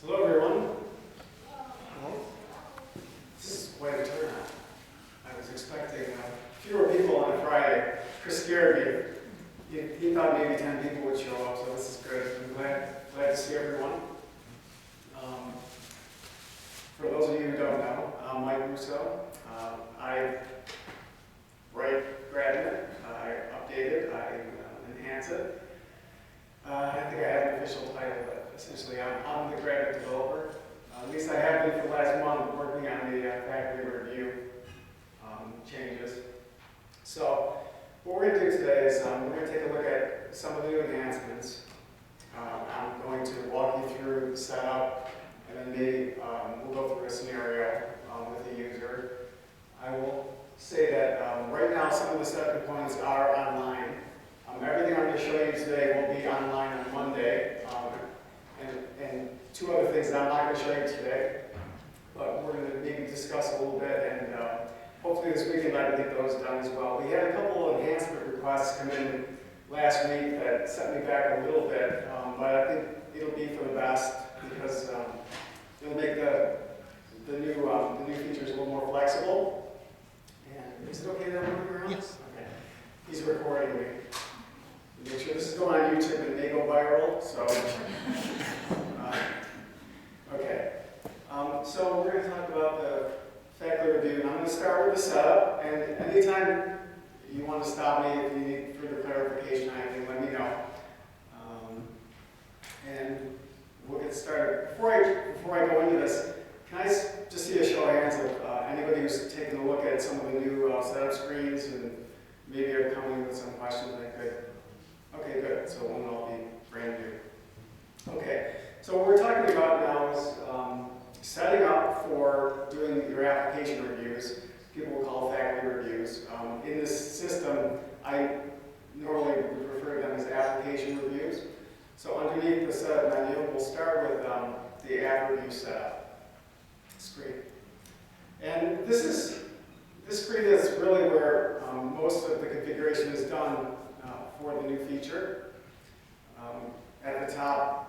Hello, everyone. This is quite a turnout. I was expecting fewer people on a Friday. Chris scared me. He thought maybe 10 people would show up, so this is good. I'm glad to see everyone. For those of you who don't know, I'm Mike Russo. I write GrAdMIT. I update it. I enhance it. I think I have an official title, but essentially I'm the GrAdMIT developer. At least I have been for the last month working on the faculty review changes. So what we're going to do today is we're going to take a look at some of the new enhancements. I'm going to walk you through the setup, and then maybe we'll go through a scenario with the user. I will say that right now some of the setup components are online. Everything I'm going to show you today will be online on Monday, and two other things that I'm not going to show you today, but we're going to maybe discuss a little bit, and hopefully this weekend I can get those done as well. We had a couple of enhancement requests come in last week that set me back a little bit, but I think it'll be for the best because it'll make the new features a little more flexible. And is it okay that I'm moving around? Yes. Okay. He's recording me. Make sure this is going on YouTube and it may go viral. So, okay. So we're going to talk about the faculty review, and I'm going to start with the setup. And anytime you want to stop me if you need further clarification on anything, let me know. And we'll get started. Before I go into this, can I just see a show of hands of anybody who's taken a look at some of the new setup screens and maybe are coming with some questions I could. Okay, good. So it won't all be brand new. Okay, so what we're talking about now is setting up for doing your application reviews. People will call faculty reviews. In this system, I normally would refer to them as application reviews. So underneath the setup menu, we'll start with the app review setup screen. And this screen is really where most of the configuration is done for the new feature. At the top,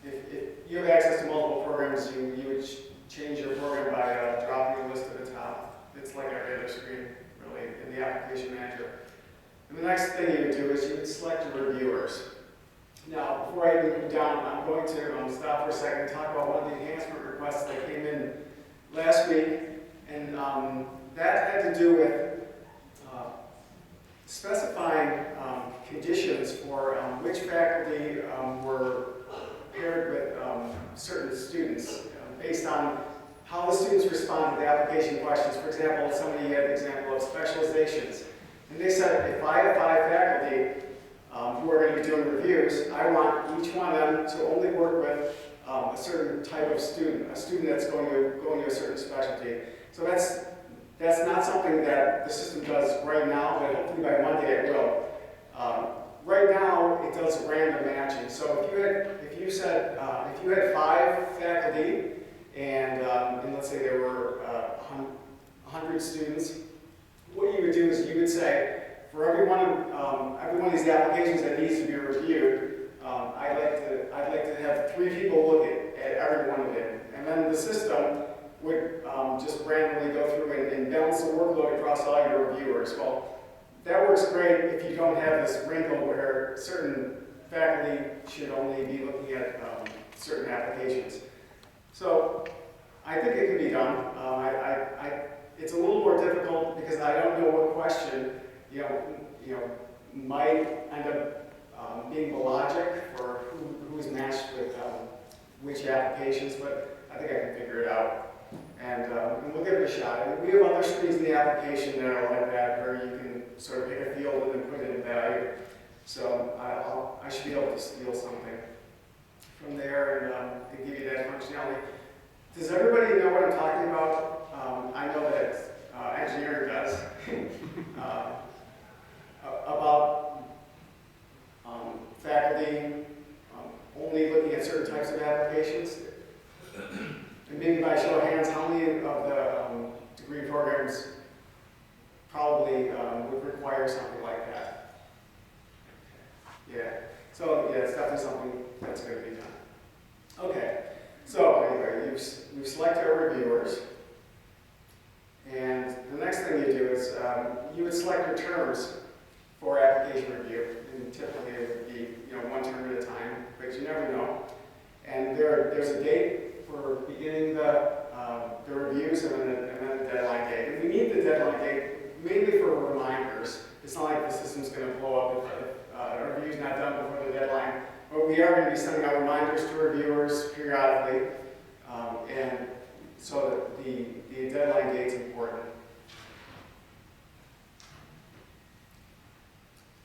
if you have access to multiple programs, you would change your program by dropping a list at the top. It's like every other screen, really, in the application manager. And the next thing you would do is you would select your reviewers. Now, before I move down, I'm going to stop for a second and talk about one of the enhancement requests that came in last week. And that had to do with specifying conditions for which faculty were paired with certain students based on how the students respond to the application questions. For example, somebody had an example of specializations. And they said, if I have 5 faculty who are going to be doing reviews, I want each one of them to only work with a certain type of student, a student that's going to a certain specialty. So that's not something that the system does right now, but hopefully by Monday it will. Right now, it does random matching. So if you had 5 faculty, and let's say there were 100 students, what you would do is you would say, for every one of these applications that needs to be reviewed, I'd like to have 3 people look at every one of them, and then the system would just randomly go through and balance the workload across all your reviewers. Well, that works great if you don't have this wrinkle where certain faculty should only be looking at certain applications. So I think it can be done. It's a little more difficult because I don't know what question might end up being the logic for who is matched with which applications, but I think I can figure it out. And we'll give it a shot. And we have other screens in the application that are like that, where you can sort of pick a field and then put it in value. So I should be able to steal something from there and give you that functionality. Does everybody know what I'm talking about? I know that engineering does. About faculty only looking at certain types of applications. And maybe by show of hands, how many of the degree programs probably would require something like that? Yeah. So yeah, it's definitely something that's going to be done. Okay. So you would select your terms for application review, and typically it would be one term at a time, but you never know. And there's a date for beginning the reviews and then a deadline date. And we need the deadline date mainly for reminders. It's not like the system's going to blow up if a review's not done before the deadline, but we are going to be sending out reminders to reviewers periodically, and so that the deadline date's important.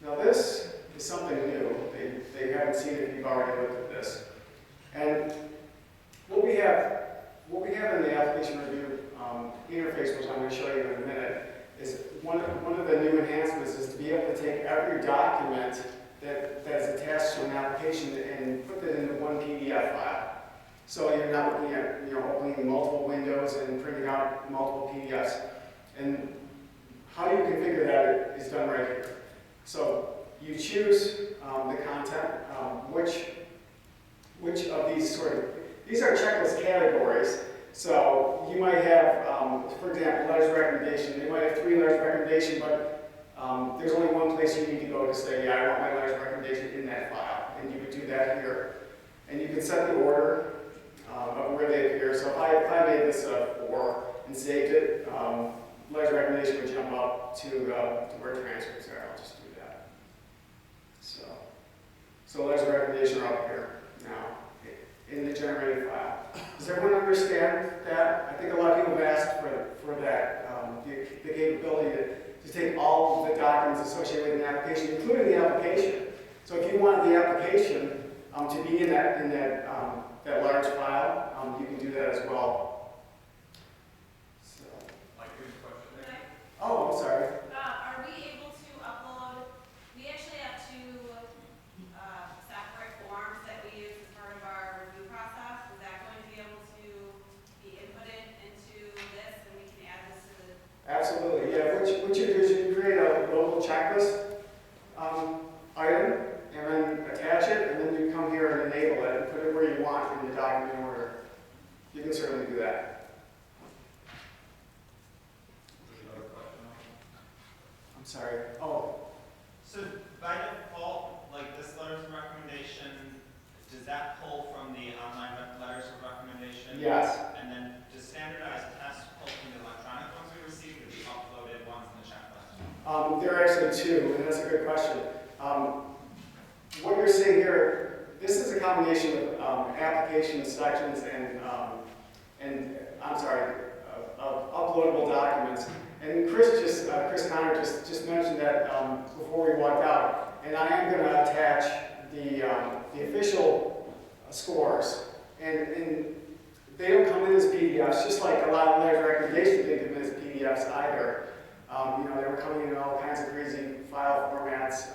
Now this is something new. They haven't seen it if you've already looked at this. And what we have in the application review interface, which I'm going to show you in a minute, is one of the new enhancements is to be able to take every document that's attached to an application and put it into one PDF file. So you're not looking at opening multiple windows and printing out multiple PDFs. And how you configure that is done right here. So you choose the content, which of these are checklist categories. So you might have, for example, letters of recommendation. You might have 3 letters of recommendation, but there's only one place you need to go to say, yeah, I want my letters of recommendation in that file. And you would do that here. And you can set the order of where they appear. So if I made this 4 and saved it, letters of recommendation would jump up to where transcripts are. I'll just do that. So letters of recommendation are up here now in the generated file. Does everyone understand that? I think a lot of people have asked for that, the capability to take all of the documents associated with an application, including the application. So if you want the application to be in that large file, you can do that as well. So. Like, here's a question there. Oh, I'm sorry. Are we able to upload? We actually have 2 separate forms that we use as part of our review process. Is that going to be able to be inputted into this, and we can add this to the? Absolutely, yeah. What you do is you create a local checklist item, and then attach it, and then you come here and enable it and put it where you want in the document order. You can certainly do that. There's another question. I'm sorry. Oh, So by default, like this letters of recommendation, does that pull from the online letters of recommendation? yes. And then does standardized tests pull from the electronic ones we receive, or the uploaded ones in the checklist? There are actually 2, and that's a good question. What you're seeing here, this is a combination of application sections and uploadable documents. And Chris Connor just mentioned that before we walked out. And I am going to attach the official scores, and they don't come in as PDFs, just like a lot of letters of recommendation didn't come in as PDFs either. They were coming in all kinds of crazy file formats.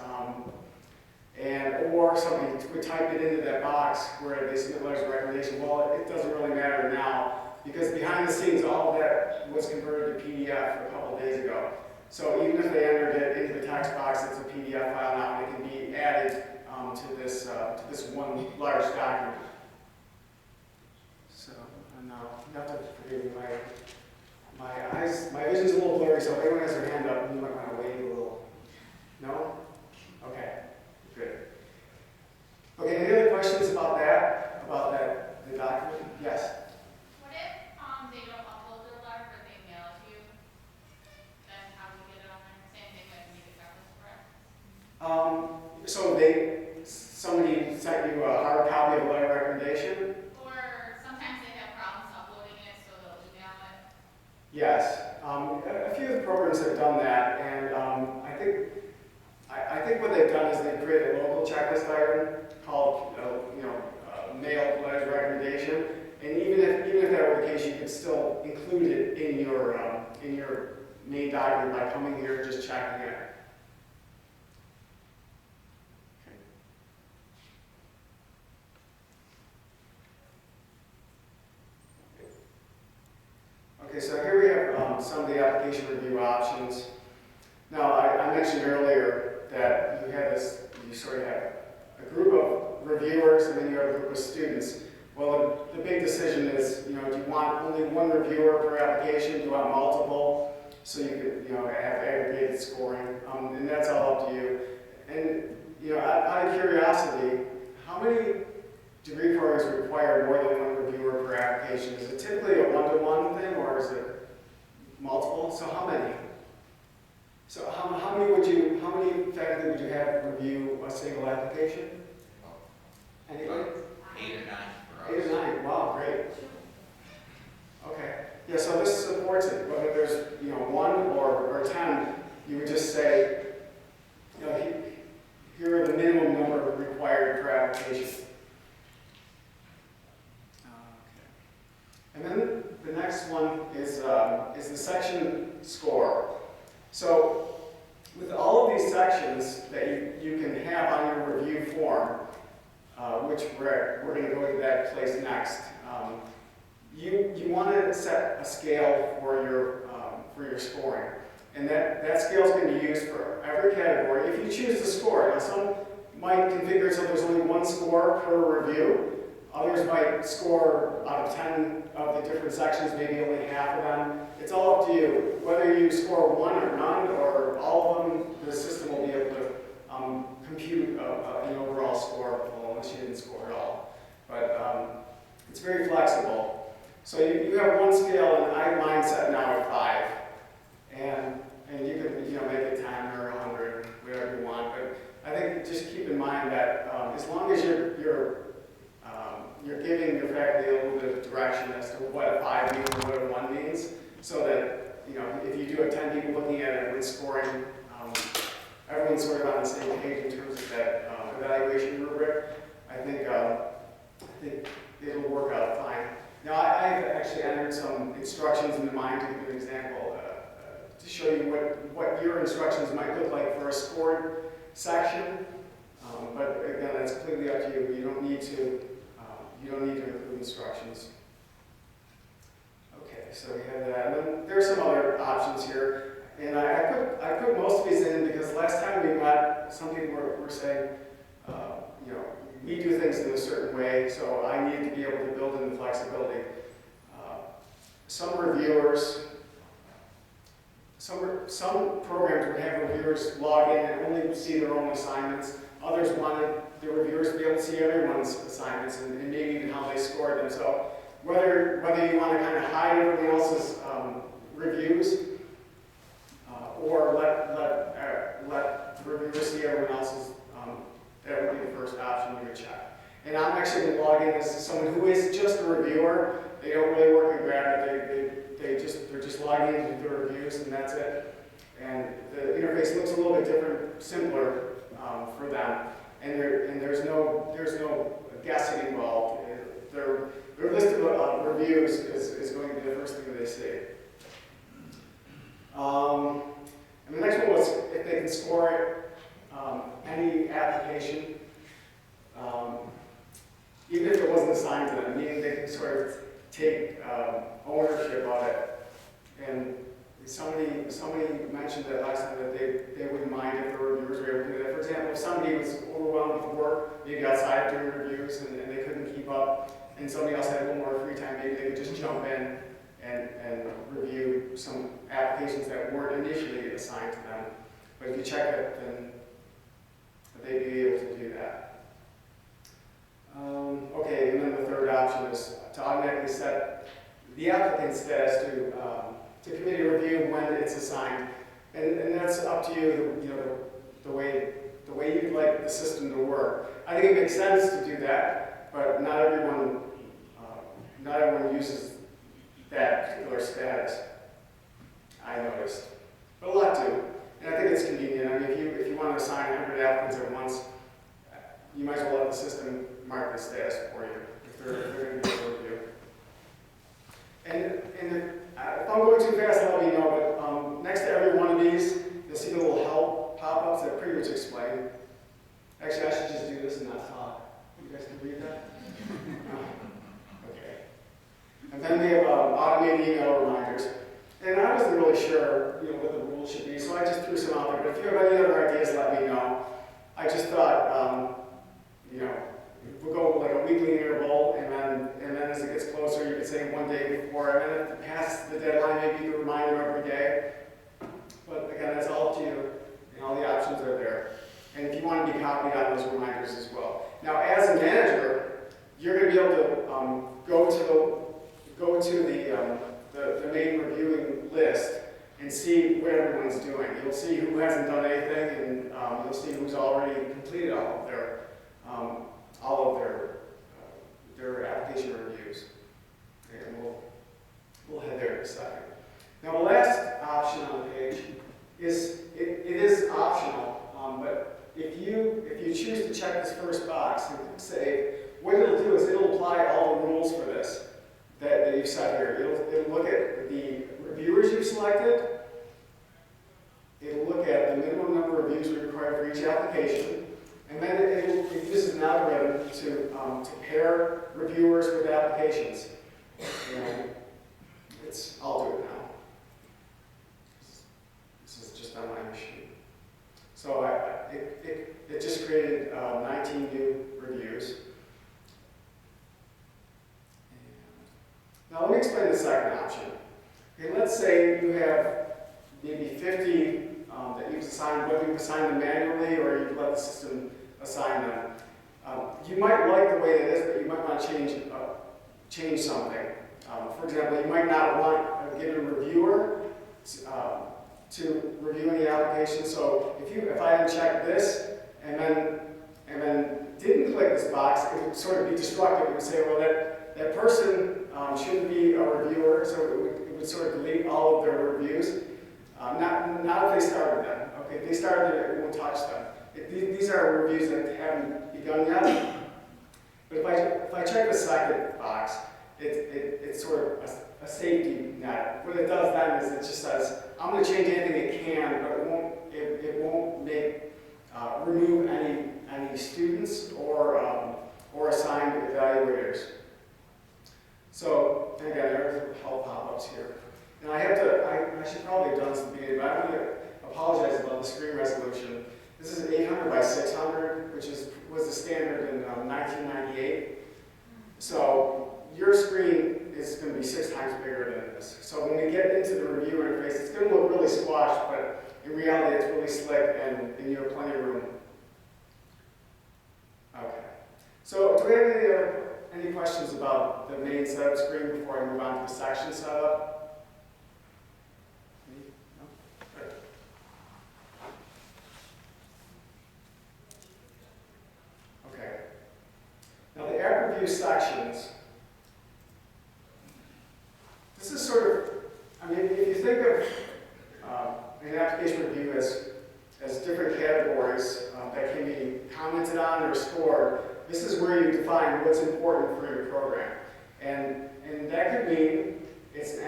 Or somebody would type it into that box where they submit letters of recommendation. Well, it doesn't really matter now because behind the scenes, all of that was converted to PDF a couple of days ago. So even if they entered it into the text box, it's a PDF file now, and it can be added to this one large document. So now you have to forgive me. My eyes, my vision's a little blurry. So if anyone has their hand up, you might want to wait a little. No? Okay. Good. Okay, any other questions about that? The document? Yes? What if they don't upload the letter, but they mail it to you? Then how do you get it on there? Same thing with me, the checklist, correct? So somebody sent you a hard copy of a letter of recommendation? Or sometimes they have problems uploading it, so they'll email it. Yes. A few of the programs have done that, and I think what they've done is they've created a local checklist item called, mailed letters of recommendation. And even if that were the case, you could still include it in your main document by coming here and just checking it. Okay, so here we have some of the application review options. Now, I mentioned earlier that you sort of have a group of reviewers and then you have a group of students. Well, the big decision is, do you want only one reviewer per application? Do you want multiple? so you could, have aggregated scoring, and that's all up to you. And, out of curiosity, how many degree programs require more than one reviewer per application? Is it typically a one-to-one thing, or is it multiple? So how many? So how many faculty would you have review a single application? Anybody? 8 or 9 for us. 8 or 9, wow, great. Okay, yeah, so this supports it, whether there's, 1 or 10, you would just say, here are the minimum number required per application. Okay. And then the next one is the section score. So with all of these sections that you can have on your review form, which we're going to go to that place next, you want to set a scale for your scoring. And that scale is going to be used for every category. If you choose to score, now some might configure it so there's only 1 score per review. Others might score out of 10 of the different sections, maybe only half of them. It's all up to you. Whether you score 1 or none or all of them, the system will be able to compute an overall score, unless you didn't score at all. But it's very flexible. So you have 1 scale, and mine set now at 5. And you can make it 10 or 100, whatever you want. But I think just keep in mind that as long as you're giving your faculty a little bit of direction as to what a 5 means and what a 1 means, so that if you do have 10 people looking at it with scoring, everyone's sort of on the same page in terms of that evaluation rubric. I think it'll work out fine. Now I've actually entered some instructions into mine to give you an example. To show you what your instructions might look like for a scored section, but again, that's completely up to you. You don't need to include instructions. Okay, so we have that. And then there's some other options here, and I put most of these in because last time we met, some people were saying, we do things in a certain way, so I need to be able to build in the flexibility. Some reviewers. Some programs would have reviewers log in and only see their own assignments. Others wanted the reviewers to be able to see everyone's assignments and maybe even how they scored them. So whether you want to kind of hide everyone else's reviews or let the reviewers see everyone else's, that would be the first option you would check. And I'm actually going to log in as someone who is just a reviewer. They don't really work in GrAdMIT. They're just logging in to do the reviews, and that's it. And the interface looks a little bit different, simpler for them. And there's no guessing involved. Their list of reviews is going to be the first thing that they see. And the next one was if they can score any application, even if it wasn't assigned to them, meaning they can sort of take ownership of it. And somebody mentioned that last time that they wouldn't mind if the reviewers were able to do that. For example, if somebody was overwhelmed with work, maybe outside doing reviews, and they couldn't keep up, and somebody else had a little more free time, maybe they could just jump in and review some applications that weren't initially assigned to them. But if you check it, then they'd be able to do that. Okay, and then the third option is to automatically set the applicant's status to committee review when it's assigned, and that's up to you. The way you'd like the system to work. I think it makes sense to do that, but not everyone uses that particular status. I noticed, but a lot do, and I think it's convenient. I mean, if you want to assign 100 applicants at once, you might as well let the system mark the status for you if they're going to be able to review. And if I'm going too fast, let me know, but next to every one of these, you'll see the little help pop-ups that pretty much explain. Actually, I should just do this and not talk. You guys can read that? Okay. And then we have automated email reminders. And I wasn't really sure what the rules should be, so I just threw some out there. But if you have any other ideas, let me know. I just thought, we'll go like a weekly interval, and then as it gets closer, you could say one day before, and then if it passes the deadline, maybe you can remind them every day. And if you want to be copied on those reminders as well. Now, as a manager, you're going to be able to go to the main reviewing list and see what everyone's doing. You'll see who hasn't done anything, and you'll see who's already completed all of their application reviews. And we'll head there in a second. Now, the last option on the page is it is optional, but if you choose to check this first box and click Save, what it'll do is it'll apply all the rules for this that you've set here. It'll look at the reviewers you've selected. It'll look at the minimum number of reviews required for each application, and then it uses an algorithm to pair reviewers with applications. And I'll do it now. This is just on my machine. So it just created 19 new reviews. Now let me explain the second option. Okay, let's say you have maybe 50 that you've assigned, whether you've assigned them manually or you've let the system assign them. You might like the way it is, but you might want to change something. For example, you might not want a given reviewer to review any application. So if I unchecked this and then didn't click this box, it would sort of be destructive. It would say, well, that person shouldn't be a reviewer, so it would sort of delete all of their reviews. Not if they started them. Okay, if they started them, it won't touch them. These are reviews that haven't begun yet. But if I check the second box, it's sort of a safety net. What it does then is it just says, I'm going to change anything it can, but it won't remove any students or assigned evaluators. So again, there are help pop-ups here. And I should probably have done this at the beginning, but I want to apologize about the screen resolution. This is 800 by 600, which was the standard in 1998. So your screen is going to be 6 times bigger than this. So when we get into the review interface, it's going to look really squashed, but in reality, it's really slick, and you have plenty of room. Okay. So do we have any questions about the main setup screen before I move on to the section setup? No? Good. Okay. Now the app review sections. This is sort of, I mean, if you think of an application review as different categories that can be commented on or scored, this is where you define what's important for your program. And that could mean it's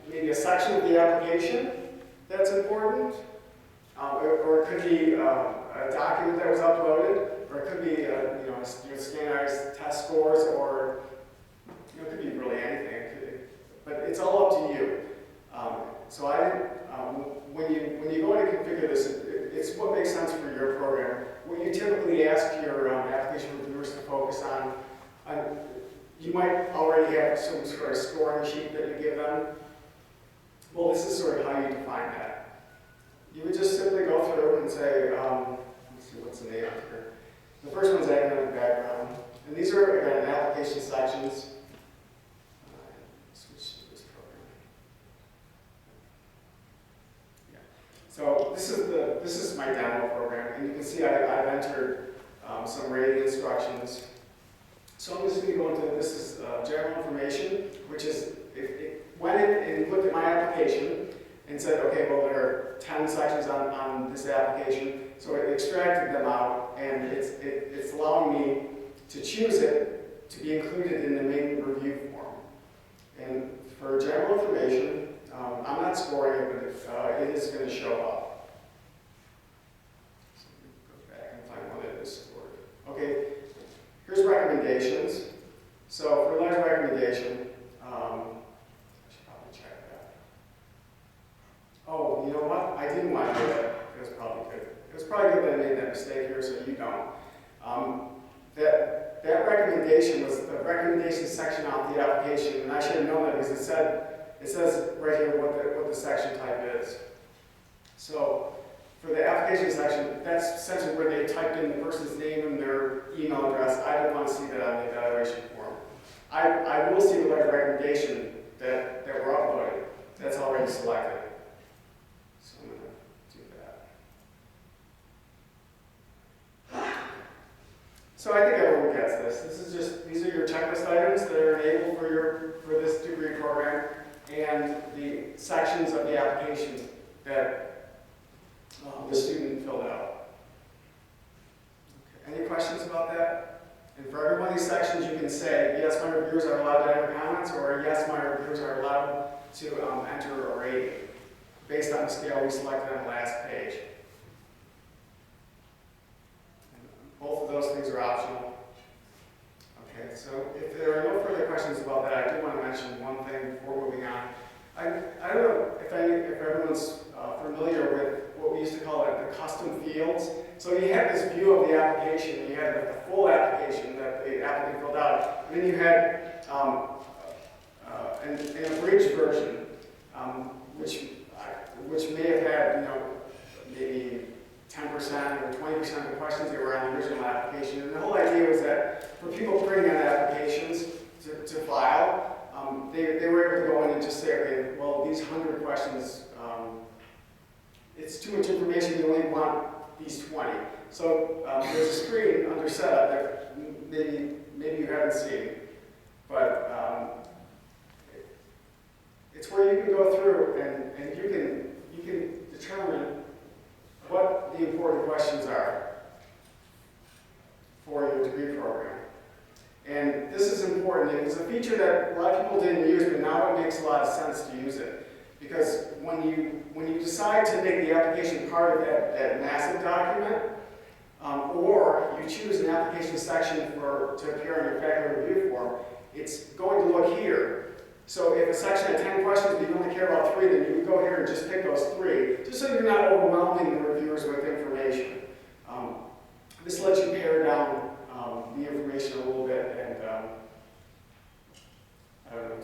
maybe a section of the application that's important, or it could be a document that was uploaded, or it could be your standardized test scores, or it could be really anything. But it's all up to you. So when you go in and configure this, it's what makes sense for your program. What you typically ask your application reviewers to focus on, you might already have some sort of scoring sheet that you give them. Well, this is sort of how you define that. You would just simply go through and say, let's see, what's the name of here? The first one's academic background. And these are, again, application sections. Switch to this program. Yeah. So this is my demo program, and you can see I've entered some rating instructions. So I'm just going to go into, this is general information, which is, it went in and looked at my application and said, okay, well, there are 10 sections on this application, so it extracted them out, and it's allowing me to choose it to be included in the main review form. And for general information, I'm not scoring it, but it is going to show up. So go back and find one that is scored. Okay, here's recommendations. So for large recommendation, I should probably check that. Oh, you know what? I didn't want to do that. It was probably good. It was probably good that I made that mistake here, so you don't. That recommendation was the recommendation section off the application, and I should have known that because it says right here what the section type is. So for the application section, that's essentially where they typed in the person's name and their email address. I don't want to see that on the evaluation form. I will see the letter of recommendation that we're uploading. That's already selected. So I'm going to do that. So I think everyone gets this. These are your checklist items that are enabled for this degree program, and the sections of the application that the student filled out. Okay. Any questions about that? And for every one of these sections, you can say, yes, my reviewers are allowed to enter comments, or yes, my reviewers are allowed to enter a rating based on the scale we selected on the last page. And both of those things are optional. Okay, so if there are no further questions about that, I do want to mention one thing before moving on. I don't know if everyone's familiar with what we used to call the custom fields. So you had this view of the application, and you had the full application that the applicant filled out, and then you had an abridged version, which may have had, maybe 10% or 20% of the questions that were on the original application. And the whole idea was that for people putting in applications to file, they were able to go in and just say, okay, well, these 100 questions, it's too much information, you only want these 20. So there's a screen under setup that maybe you haven't seen, but it's where you can go through and you can determine what the important questions are for your degree program. And this is important. It was a feature that a lot of people didn't use, but now it makes a lot of sense to use it. Because when you decide to make the application part of that massive document, or you choose an application section to appear on your faculty review form, it's going to look here. So if a section had 10 questions, but you only care about 3, then you would go here and just pick those 3, just so you're not overwhelming the reviewers with information. This lets you pare down the information a little bit, and I don't know.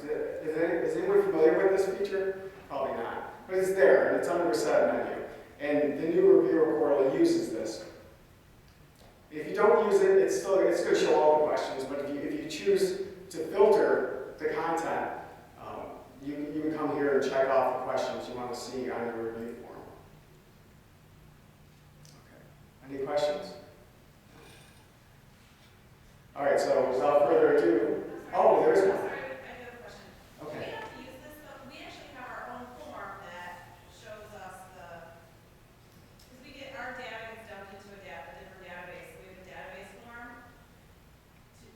Is anyone familiar with this feature? Probably not. But it's there, and it's under a set menu. And the new reviewer portal uses this. If you don't use it, it's going to show all the questions, but if you choose to filter the content, you can come here and check off the questions you want to see on your review form. Okay. Any questions? All right, so without further ado, oh, there is one. Sorry, I do have a question. Okay. Do we have to use this though? We actually have our own form that shows us because we get our data gets dumped into a different database. We have a database form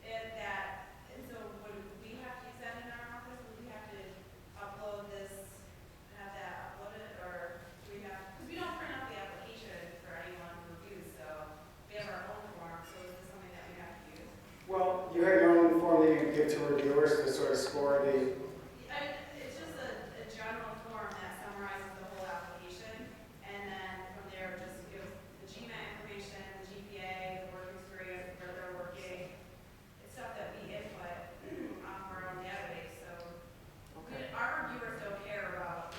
and so would we have to use that in our office? Would we have to upload this, have that uploaded, or do we have, because we don't print out the application for anyone who reviews, so we have our own form, so is this something that we have to use? Well, you have your own form that you can give to reviewers to sort of score the. It's just a general form that summarizes the whole application, and then from there it just gives the GMAT information, the GPA, the work experience, where they're working. It's stuff that we input off our own database, so our reviewers don't care about,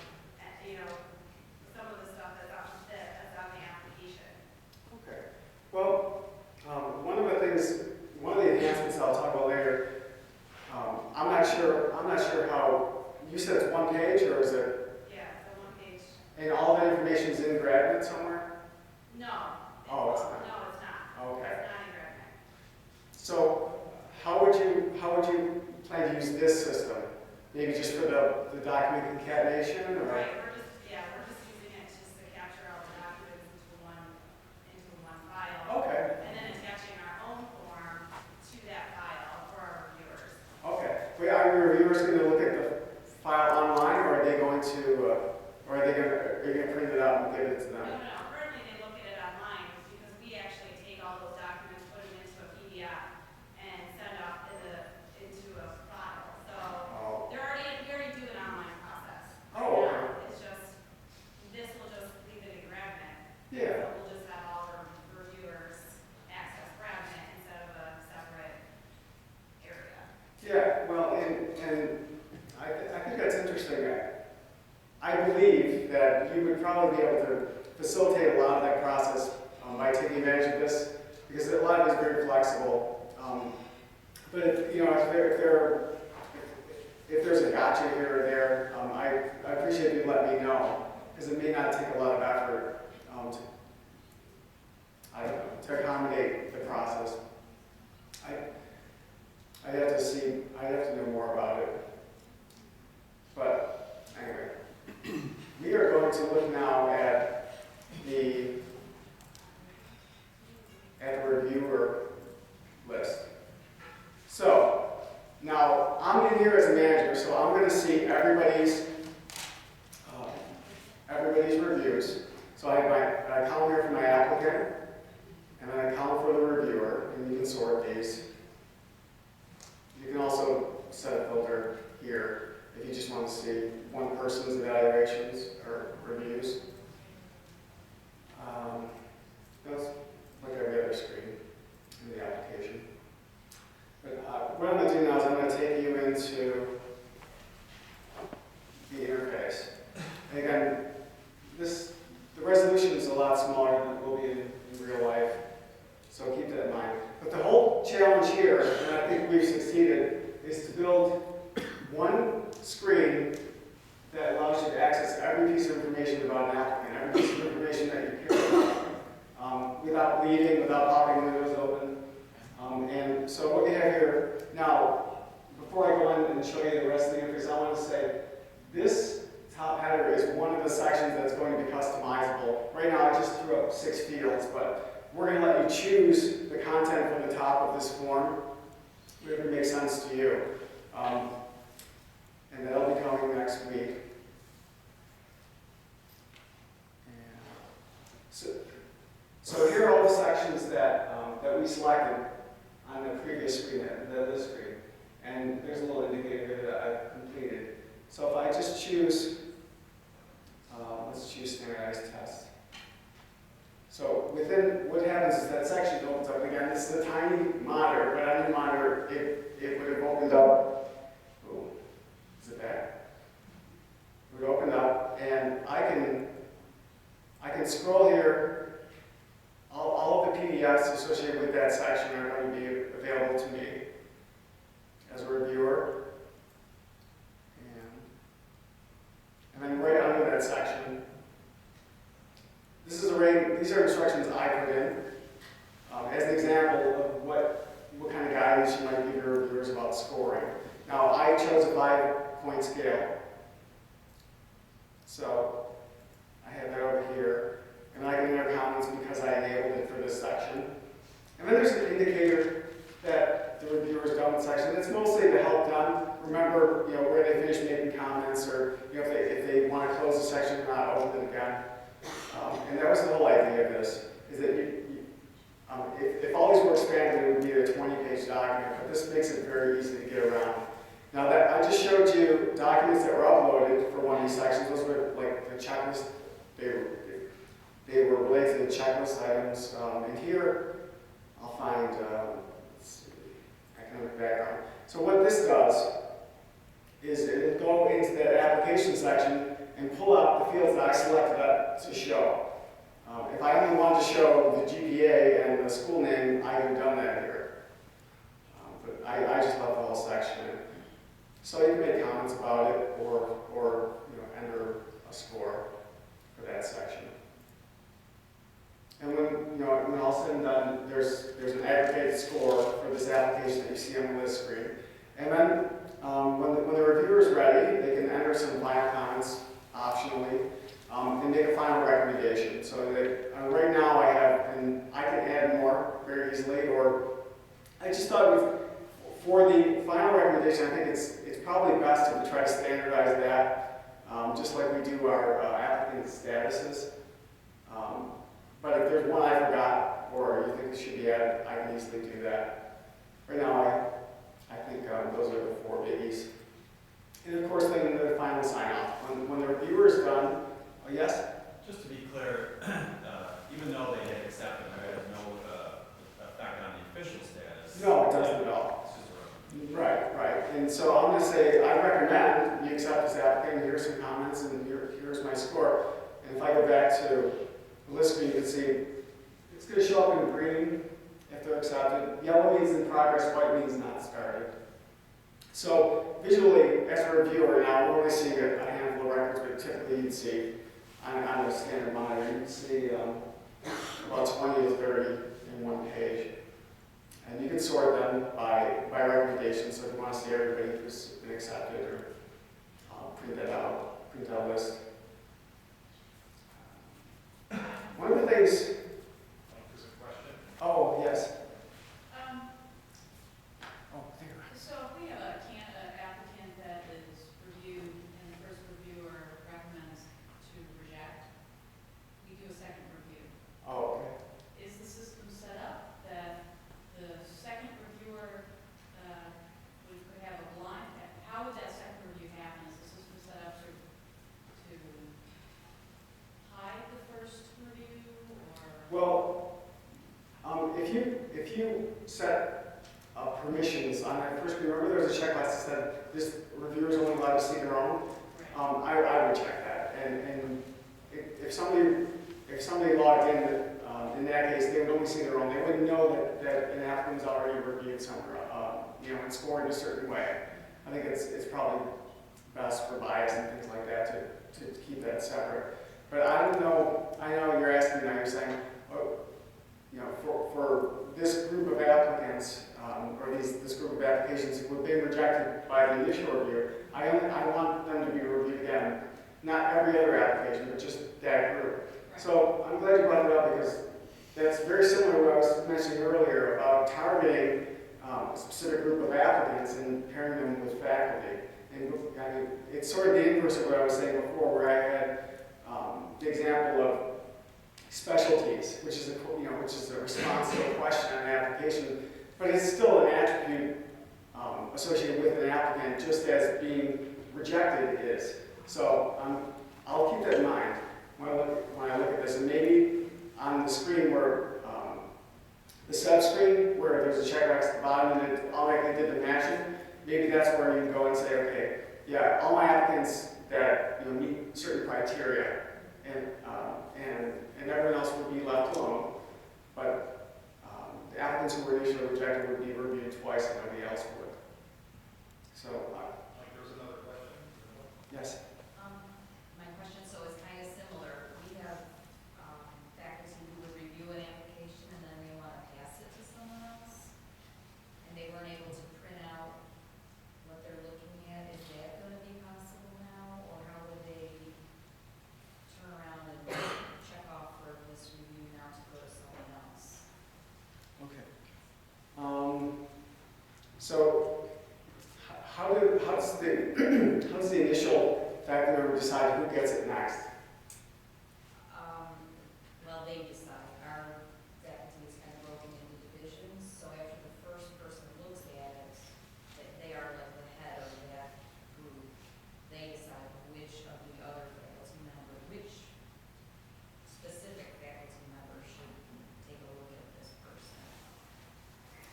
some of the stuff that's on the application. Okay. Well, one of the enhancements I'll talk about later. I'm not sure how. You said it's one page, or is it? Yeah, it's a one page. And all that information is in GrAdMIT somewhere? No. Oh, it's not. No, it's not. Okay. It's not in GrAdMIT. So how would you plan to use this system? Maybe just for the document concatenation, or? Right, we're just using it just to capture all the documents into one file. Okay. And then attaching our own form to that file for our reviewers. Okay. Wait, are your reviewers going to look at the file online, or are they going to, or are you going to print it out and give it to them? No. Currently they look at it online because we actually take all those documents, put them into a PDF, and send off into a file. So we already do an online process. Oh, okay. It's just, this will just leave it in GrAdMIT. Yeah. So we'll just have all our reviewers access GrAdMIT instead of a separate area. Yeah, well, and I think that's interesting. I believe that you would probably be able to facilitate a lot of that process by taking advantage of this, because a lot of it is very flexible. But if, you know, if there's a gotcha here or there, I appreciate you letting me know, because it may not take a lot of effort to accommodate the process. I'd have to know more about it. But anyway, we are going to look now at the reviewer list. So now I'm in here as a manager, so I'm going to see everybody's reviews. So I have my column here for my applicant, and then a column for the reviewer, and you can sort these. You can also set a filter here if you just want to see one person's evaluations or reviews. That's like every other screen in the application. But what I'm going to do now is I'm going to take you into the interface. And again, the resolution is a lot smaller than it will be in real life, so keep that in mind. But the whole challenge here, and I think we've succeeded, is to build one screen that allows you to access every piece of information about an applicant, every piece of information that you care about, without leaving, without popping windows open. And so what we have here, now, before I go in and show you the rest of the interface, I want to say this top header is one of the sections that's going to be customizable. Right now I just threw up 6 fields, but we're going to let you choose the content from the top of this form, whatever makes sense to you. And that'll be coming next week. So here are all the sections that we selected on the previous screen, this screen. And there's a little indicator here that I've completed. So if I just choose, let's choose standardized tests. So within, what happens is that section opens up. Again, this is a tiny monitor, but on the monitor, it would have opened up. Oh, is it back? It would open up, and I can scroll here. All of the PDFs associated with that section are going to be available to me as a reviewer. And then right under that section, these are instructions I put in as an example of what kind of guidance you might give your reviewers about scoring. Now, I chose a 5-point scale. So I have that over here. And I can enter comments because I enabled it for this section. And then there's an indicator that the reviewer's done with section. It's mostly to help them remember, you know, where they finished making comments, or you know, if they want to close the section and not open it again. And that was the whole idea of this, is that if all these were expanded, it would be a 20-page document, but this makes it very easy to get around. Now that I just showed you documents that were uploaded for one of these sections. Those were like the checklist. They were related to the checklist items. And here, I'll find, let's see, economic background. So what this does is it'll go into that application section and pull out the fields that I selected to show. If I only wanted to show the GPA and the school name, I would have done that here. But I just left the whole section in. So you can make comments about it, or you know, enter a score for that section. And when all said and done, there's an aggregated score for this application that you see on this screen. And then when the reviewer is ready, they can enter some final comments optionally and make a final recommendation. So that, right now and I can add more very easily, or I just thought for the final recommendation, I think it's probably best to try to standardize that, just like we do our applicant statuses. But if there's one I forgot, or you think it should be added, I can easily do that. Right now, I think those are the 4 biggies. And of course, then the final sign-off. When the reviewer is done, oh yes? Just to be clear, even though they had accepted, it has no effect on the official status. No, it doesn't at all. It's just a recommendation. Right. And so I'm going to say, I recommend you accept this applicant, here's some comments, and here's my score. And if I go back to the list screen, you can see it's going to show up in green if they're accepted. Yellow means in progress, white means not started. So visually, as a reviewer, now we're only seeing a handful of records, but typically you'd see on a standard monitor, you'd see about 20 to 30 in one page. And you can sort them by recommendation, so if you want to see everybody who's been accepted, or print that out, print out a list. One of the things. There's a question. Oh, yes. Um, Oh, there. so if we have an applicant that is reviewed and the first reviewer recommends to reject, we do a second review. Oh, okay. Is the system set up that the second reviewer could have a blind? How would that second review happen? Is the system set up to hide the first review, or? Well, if you set permissions on that first review, remember there was a checkbox that said this reviewer is only allowed to see their own. I would check that, and if somebody logged in that case, they would only see their own. They wouldn't know that an applicant was already reviewed somewhere, and scored in a certain way. I think it's probably best for bias and things like that to keep that separate. But I don't know. I know you're asking now. You're saying, for this group of applicants or this group of applications who have been rejected by the initial review, I want them to be reviewed again. Not every other application, but just that group. So I'm glad you brought it up, because that's very similar to what I was mentioning earlier about targeting a specific group of applicants and pairing them with faculty. And I mean, it's sort of the inverse of what I was saying before, where I had the example of specialties, which is a response to a question on an application, but it's still an attribute associated with an applicant, just as being rejected is. So I'll keep that in mind when I look at this, and maybe on the screen where the sub-screen where there's a checkbox at the bottom and it automatically did the matching, maybe that's where you can go and say, okay, yeah, all my applicants that meet certain criteria, and everyone else would be left alone, but the applicants who were initially rejected would be reviewed twice and nobody else would. So, There's another question. yes. My question, so it's kind of similar. We have faculty who would review an application and then they want to pass it to someone else, and they weren't able to print out what they're looking at. Is that going to be possible now, or how would they turn around and check off for this review now to go to someone else? Okay. So how does the initial faculty member decide who gets it next? Well, they decide. Our faculty is kind of broken into divisions, so after the first person looks at it, they are like the head of that group. They decide which of the other faculty members, which specific faculty member should take a look at this person.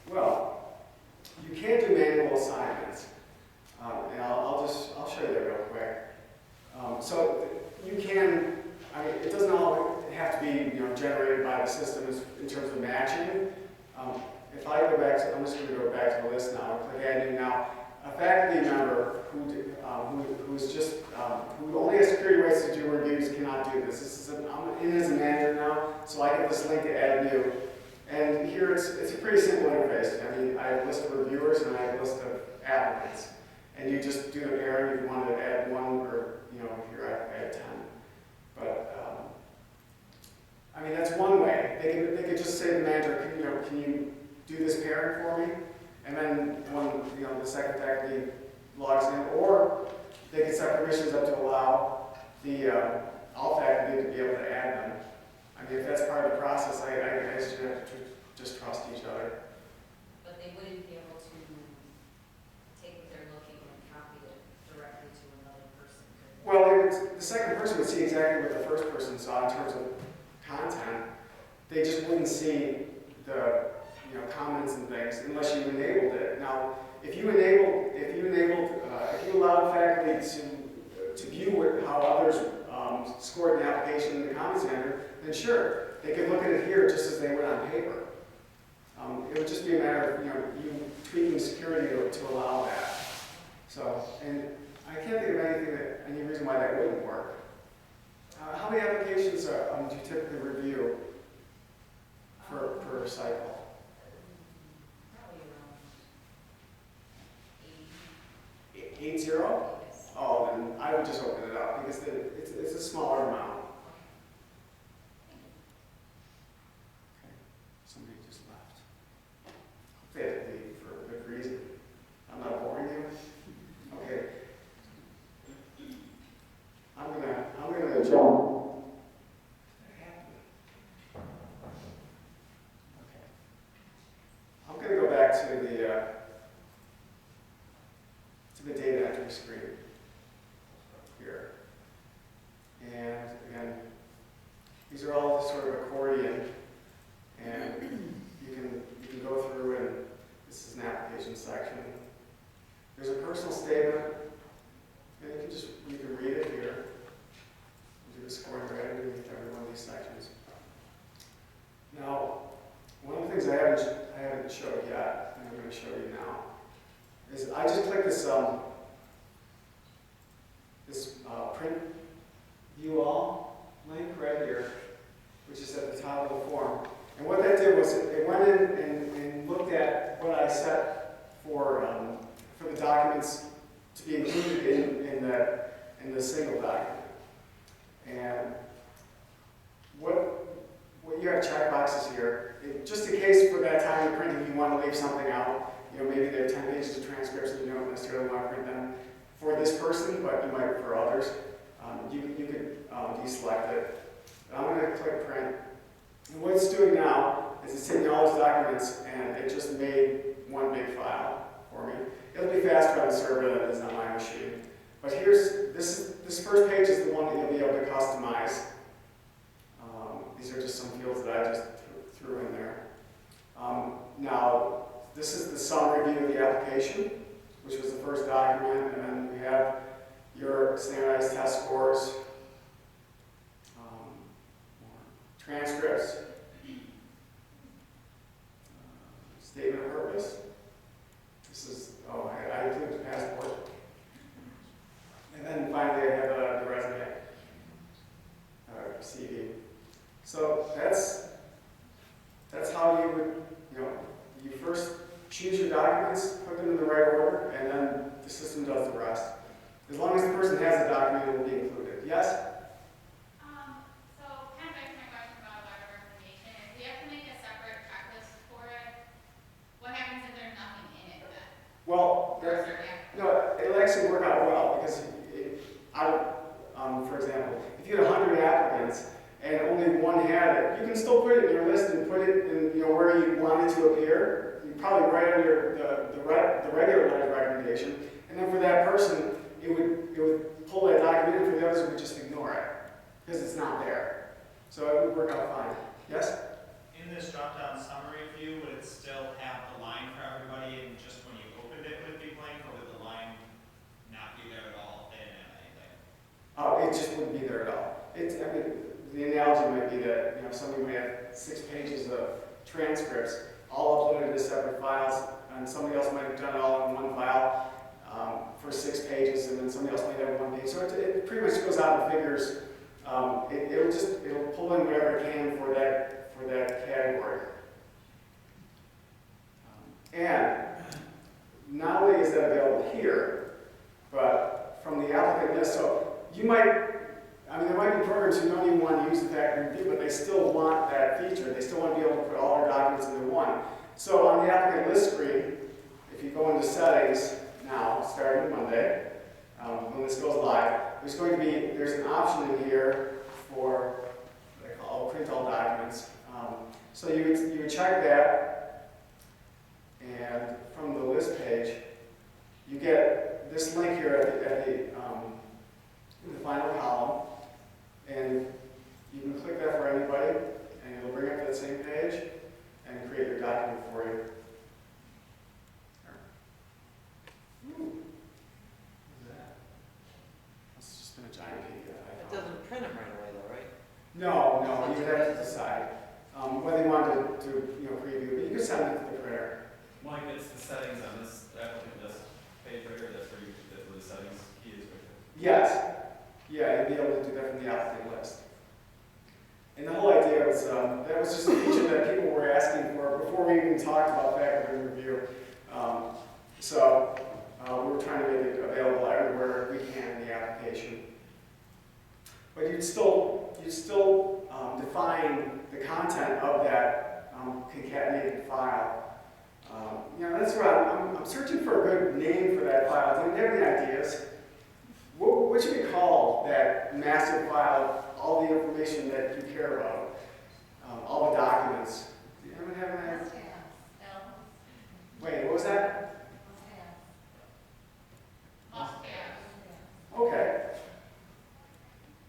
Well, you can do manual assignments, and I'll show you that real quick. So you can. I mean, it doesn't all have to be generated by the system in terms of matching. If I go back to, I'm just going to go back to the list now and click Add New. Now, a faculty member who only has security rights to do reviews cannot do this. I'm in as a manager now, so I get this link to Add New. And here it's a pretty simple interface. I mean, I have a list of reviewers and I have a list of applicants. And you just do the pairing if you want to add one, or here I add 10. But I mean, that's one way. They could just say to the manager, can you do this pairing for me? And then when the second faculty logs in, or they could set permissions up to allow the all faculty to be able to add them. I mean, if that's part of the process, I guess you have to just trust each other. But they wouldn't be able to take what they're looking and copy it directly to another person, could they? Well, the second person would see exactly what the first person saw in terms of content. They just wouldn't see the comments and things unless you enabled it. Now, if you allowed faculty to view how others scored an application in the comments manager, then then sure, they could look at it here just as they would on paper. It would just be a matter of, you tweaking security to allow that. So, and I can't think of any reason why that wouldn't work. How many applications do you typically review per cycle? Probably around 80. 80? Yes. Oh, then I would just open it up because it's a smaller amount. Okay, somebody just left. They had to leave for a good reason. I'm not boring you. Okay. I'm gonna jump. Okay. I'm gonna go back to the data entry screen here. And again, these are all sort of accordion, and you can go through, and this is an application section. There's a personal statement, and you can read it here. Do the scoring right underneath every one of these sections. Now, one of the things I haven't showed yet, and I'm going to show you now, is I just clicked this print view all link right here, which is at the top of the form. And what that did was it went in and looked at what I set for the documents to be included in the single document. And what you have checkboxes here, just in case for that time you're printing you want to leave something out. Maybe there are 10 pages of transcripts and you don't necessarily want to print them for this person, but you might for others. You could deselect it. I'm going to click print. And what it's doing now is it's taking all those documents and it just made one big file for me. It'll be faster on the server than it is on my machine. But this first page is the one that you'll be able to customize. These are just some fields that I just threw in there. Now, this is the summary view of the application, which was the first document, and then we have your standardized test scores, transcripts, statement of purpose. This is, I included the passport. And then finally I have the resume, CV. So that's how you would, you first choose your documents, put them in the right order, and then the system does the rest. As long as the person has the document, it will be included. Yes? So kind of back to my question about letter of recommendation, if we have to make a separate checklist for it, what happens if there's nothing in it then? Well, For a certain act? no, it'll actually work out well because for example, if you had 100 applicants and only one had it, you can still put it in your list and put it in where you want it to appear. You probably write under the regular letter of recommendation, and then for that person, it would pull that document, and for the others, it would just ignore it because it's not there. So it would work out fine. Yes? In this drop-down summary view, would it still have the line for everybody, and just when you opened it, would it be blank, or would the line not be there at all? They didn't have anything. It just wouldn't be there at all. The analogy might be that somebody might have 6 pages of transcripts all uploaded to separate files, and somebody else might have done it all in one file for 6 pages, and then somebody else might have 1 page. So it pretty much goes out and figures. It'll pull in whatever it can for that category. And not only is that available here, but from the applicant list. So there might be programs who don't even want to use the fact review, but they still want that feature. They still want to be able to put all their documents into one. So on the applicant list screen, if you go into settings now, starting Monday, when this goes live, there's an option in here for what I call print all documents. So you would check that, and from the list page, you get this link here in the final column, and you can click that for anybody, and it'll bring up that same page and create your document for you. Ooh. What is that? That's just been a giant PDF. It doesn't print them right away though, right? No, you would have you'd still define the content of that concatenated file. That's where I'm searching for a good name for that file. Do you have any ideas? What should we call that massive file, all the information that you care about, all the documents? Do you have an idea? Wait, what was that? Okay.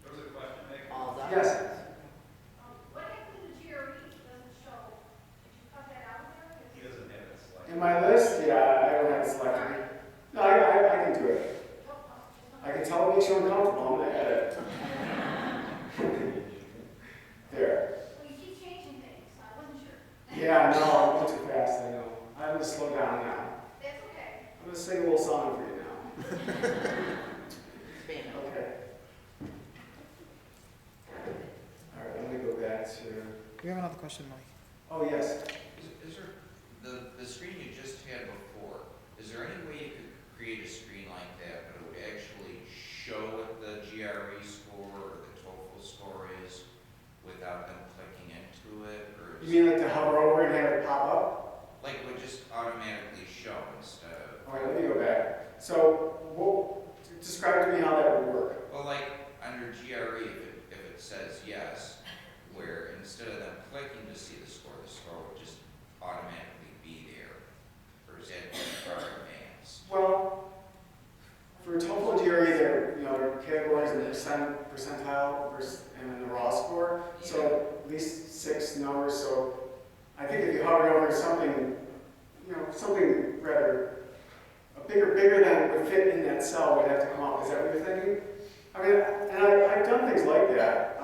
There was a question, Nick? All done? Yes. What happened to the GRE? Doesn't show. Did you cut that out there? He doesn't have it selected. In my list, yeah, I don't have it selected. No, I can do it. I can tell it makes you uncomfortable. I'm gonna edit. There. Well, you keep changing things, so I wasn't sure. Yeah, no, I'm going too fast, I know. I'm gonna slow down now. That's okay. I'm gonna sing a little song for you now. Okay. All right, I'm gonna go back to, We have another question, Mike. oh, yes. Is there, the screen you just had before, is there any way you could create a screen like that, but it would actually show what the GRE score or the TOEFL score is without them clicking into it, or? You mean like to hover over and have it pop up? Like it would just automatically show instead of, All right, let me go back. So, describe to me how that would work. well, like under GRE, if it says yes, where instead of them clicking to see the score would just automatically be there, or is that too far advanced? Well, for TOEFL and GRE, there are categories in the percentile and then the raw score. So at least 6 numbers. So I think if you hover over something, something rather bigger than would fit in that cell would have to come up. Is that what you're thinking? I mean, and I've done things like that.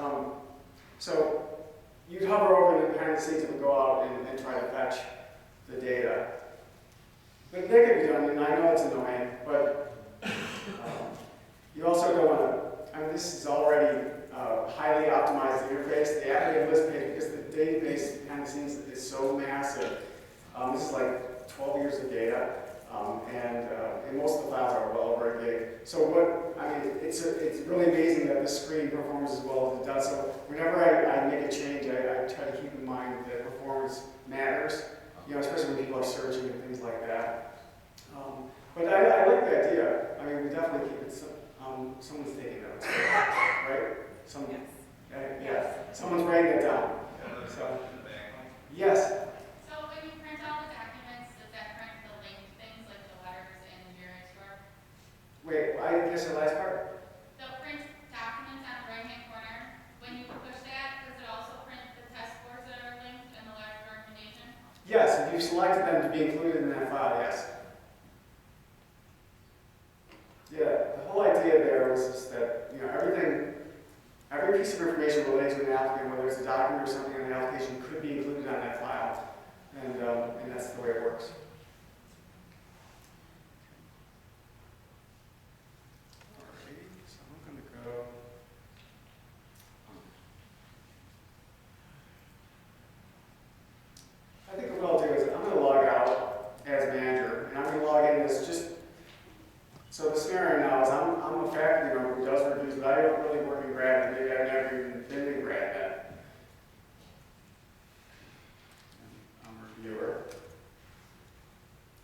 So you'd hover over and behind the scenes it would go out and try to fetch the data. But that could be done, and I know it's annoying, but you also don't want to, I mean, this is already highly optimized interface. The applicant list page, because the database behind the scenes is so massive. This is like 12 years of data, and most of the files are well over a gig. So it's really amazing that this screen performs as well as it does. So whenever I make a change, I try to keep in mind that performance matters, especially when people are searching and things like that. But I like the idea. I mean, we definitely keep it, someone's taking notes, right? Yeah, someone's writing it down. Another So, question in the back, Mike? yes. So when you print out the documents, does that print the linked things like the letters and the GRE score? Wait, I didn't catch the last part. The print documents on the right-hand corner, when you push that, does it also print the test scores that are linked and the letter of recommendation? Yes, if you've selected them to be included in that file, yes. Yeah, the whole idea there was just that, every piece of information related to an applicant, whether it's a document or something in the application, could be included on that file. And that's the way it works. Alrighty, so I'm going to go. I think what I'll do is I'm going to log out as manager, and I'm going to log in as just. So the scenario now is I'm a faculty member who does reviews, but I don't really work in GrAdMIT. Maybe I've never even been in GrAdMIT. I'm a reviewer.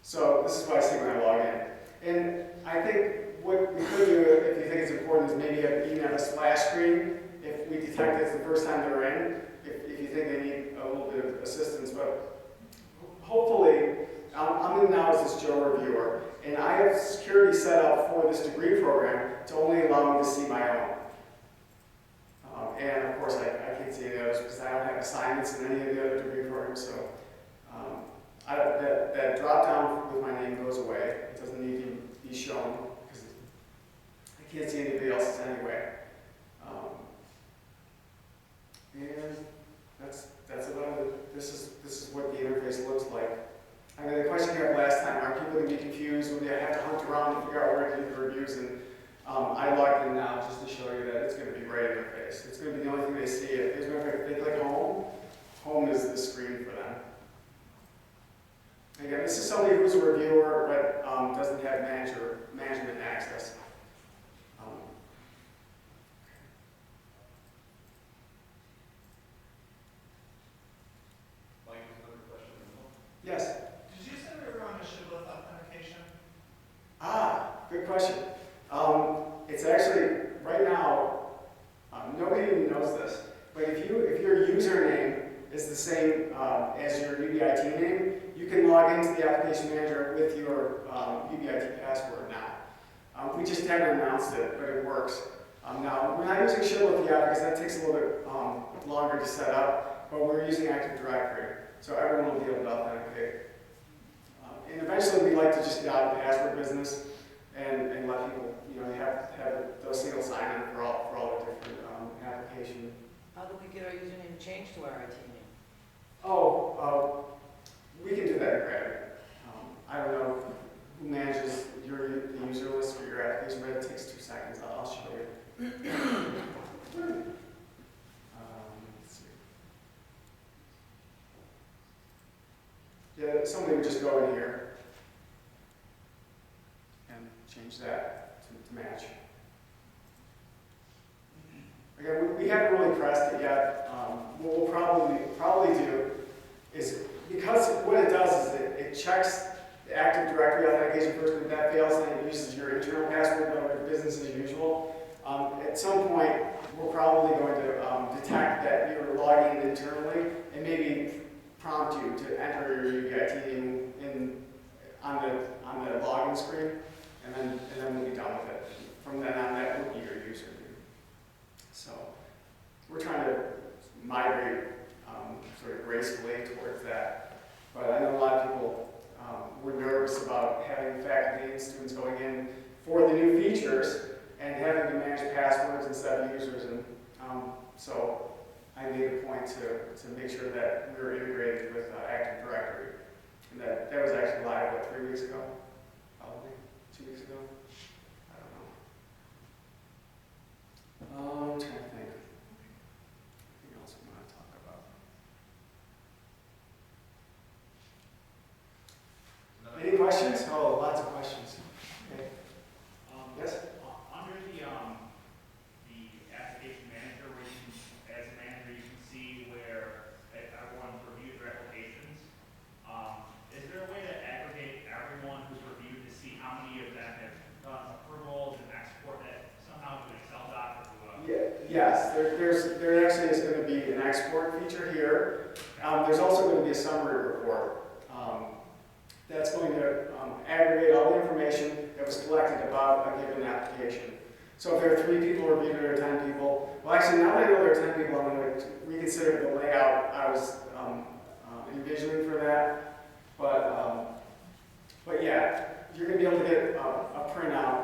So this is what I see when I log in. And I think what we could do, if you think it's important, is maybe even have a splash screen if we detect it's the first time they're in, if you think they need a little bit of assistance. But hopefully, I'm in now as this Joe reviewer, and I have security set up for this degree program to only allow me to see my own. And of course, I can't see any others because I don't have assignments in any of the other degree programs. So that drop down with my name goes away. It doesn't need to be shown because I can't see anybody else's anyway. And that's about it. This is what the interface looks like. I mean, the question you had last time, are people going to be confused? Will they have to hunt around and figure out where to do the reviews? And I logged in now just to show you that it's going to be right in their face. It's going to be the only thing they see. If they click home, home is the screen for them. Again, this is somebody who's a reviewer but doesn't have management access. question. It's actually, right now, nobody even knows this, but if your username is the same as your UBIT name, you can log into the application manager with your UBIT password now. We just haven't announced it, but it works. Now, we're not using Shibboleth yet because that takes a little bit longer to set up, but we're using Active Directory, so everyone will be able to authenticate. And eventually, we'd like to just get out of the password business and let people, have those single sign-in for all the different applications. How do we get our username changed to our IT name? Oh, we can do that in GrAdMIT. I don't know who manages the user list for your application, but it takes 2 seconds. I'll show you. Let's see. Yeah, somebody would just go in here and change that to match. Again, we haven't really pressed it yet. What we'll probably do is, because what it does is it checks the Active Directory authentication first, and if that fails, then it uses your internal password, but business as usual. At some point, we're probably going to detect that you're logging in internally and maybe prompt you to enter your UBIT on the login screen, and then we'll be done with it. From then on, that will be your username. So we're trying to migrate sort of gracefully towards that. But I know a lot of people were nervous about having faculty and students going in for the new features and having to manage passwords instead of users. And so I made a point to make sure that we were integrated with Active Directory. And that was actually live, 3 weeks ago? Probably 2 weeks ago? I don't know. I'm trying to think. Anything else we want to talk about? Any questions? Oh, lots of questions. Okay. Yes? Under the application manager, where you can, as a manager, you can see where everyone reviewed their applications. Is there a way to aggregate everyone who's reviewed to see how many of them have done approvals and export that somehow to an Excel doc or to a? Yes, there actually is going to be an export feature here. There's also going to be a summary report. That's going to aggregate all the information that was collected about a given application. So if there are 3 people reviewing it or 10 people, well actually now that I know there are 10 people, I'm going to reconsider the layout I was envisioning for that. But yeah, you're going to be able to get a printout,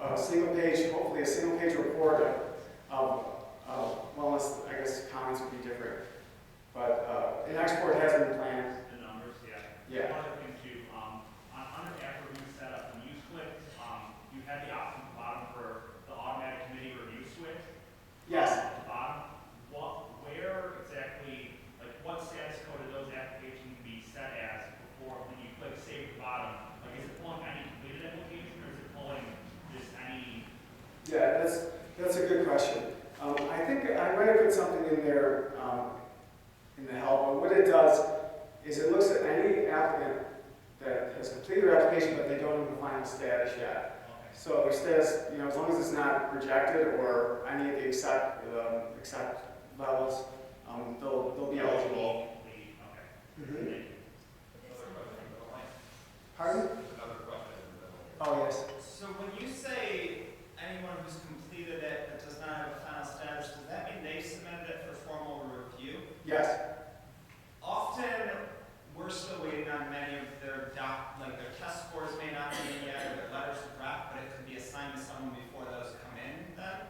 a single page, hopefully a single page report of wellness, I guess comments would be different. But an export has been planned. The numbers, yeah. Yeah. One other thing too, under after review setup, when you clicked, you had the option at the bottom for the automatic committee review switch. Yes. At the bottom, where exactly, like what status code of those applications can be set as before when you click save at the bottom? Like is it pulling any completed application or is it pulling just any? Yeah, that's a good question. I think I might have put something in there in the help, but what it does is it looks at any applicant that has completed their application but they don't have the final status yet. Okay. So their status, as long as it's not rejected or any of the accept levels, they'll be eligible. Okay. Mm-hmm. Thank you. Pardon? Oh, yes. So when you say anyone who's completed it but does not have a final status, does that mean they've submitted it for formal review? Yes. Often, we're still waiting on many of their their test scores may not be in yet, or their letters of rep, but it could be assigned to someone before those come in then.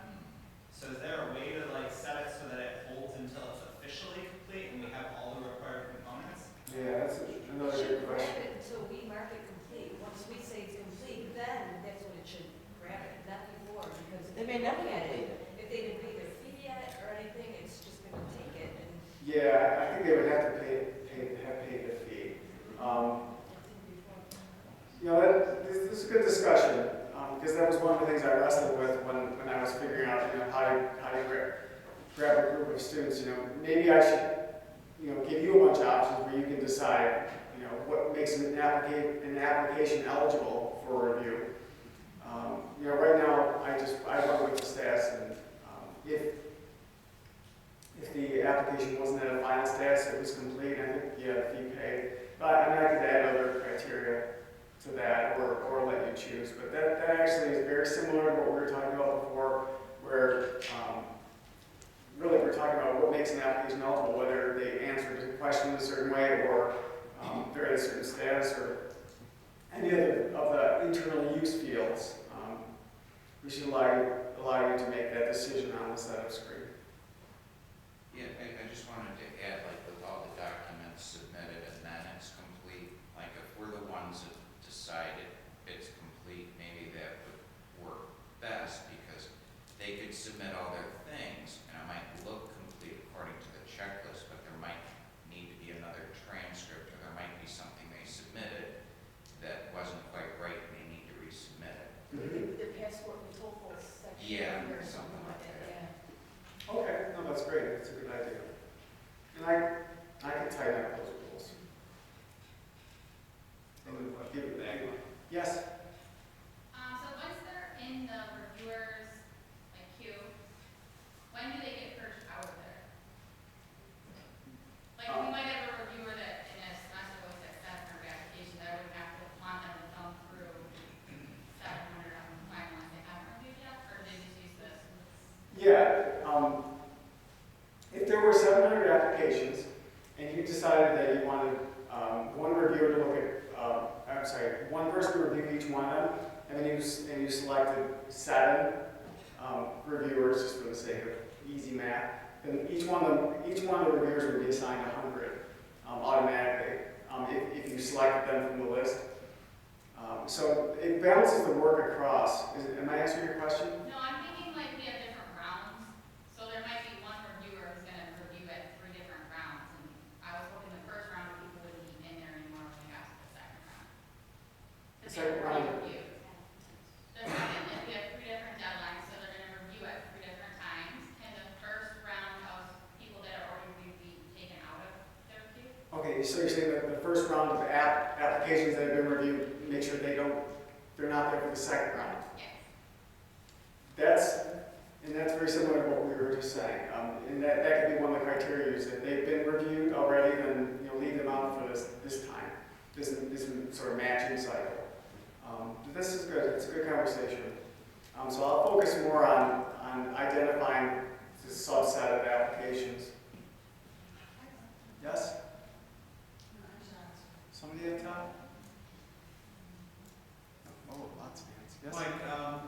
So is there a way to set it so that it holds until it's officially complete and we have all the required components? Yeah, that's another good Should grab question. it until we mark it complete. Once we say it's complete, then that's when it should grab it, not before, because if They may they never look at complete it, if they didn't pay their fee yet or anything, it's just gonna take it and. Yeah, I think they would have to have paid the fee. This is a good discussion because that was one of the things I wrestled with when I was figuring out how to grab a group of students. Maybe I should give you a bunch of options where you can decide what makes an application eligible for review. very similar to what we were talking about before, where really we're talking about what makes an application eligible, whether they answered the question in a certain way or they're at a certain status or any other of the internal use fields. We should allow you to make that decision on the setup screen. Yeah, I just wanted to add, like, with all the documents submitted and then it's complete, like, if we're the ones that decide it's complete, maybe that would work best, because they could submit all their things, and it might look complete according to the checklist, but there might need to be another transcript, or there might be something they submitted that wasn't quite right, and they need to resubmit it. The passport and TOEFL section. Yeah, or something like that. yeah. Okay, no, that's great. That's a good idea. And I can tighten up those rules. Give it back. Yes? So once they're in the reviewer's, like, queue, when do they get purged out of there? Like, we might have a reviewer that in a semester goes to 700 applications, I would have to want them to thumb through 700 on the final ones they haven't reviewed yet, or do they just use this? Yeah. If there were 700 applications and you decided that you wanted one reviewer to look at, one person to review each one of them, and then you selected 7 reviewers just for the sake of easy math, then each one of the reviewers would be assigned 100 automatically if you selected them from the list. So it balances the work across. Am I answering your question? No, I'm thinking like we have different rounds, so there might be one reviewer who's gonna review at 3 different rounds, and I was hoping the first round of people wouldn't be in there anymore when we got to the second round. The second round? Review. The second, if we have 3 different deadlines, so they're gonna review at 3 different times, and the first round of people that are already reviewed be taken out of their queue. Okay, so you're saying that the first round of applications that have been reviewed, make sure they're not there for the second round. Yes. That's very similar to what we were just saying. And that could be one of the criteria is that they've been reviewed already, then leave them out for this time, this sort of matching cycle. This is good. It's a good conversation. So I'll focus more on identifying the subset of applications. Yes? Somebody at the top? Oh, lots of hands. Yes? Mike,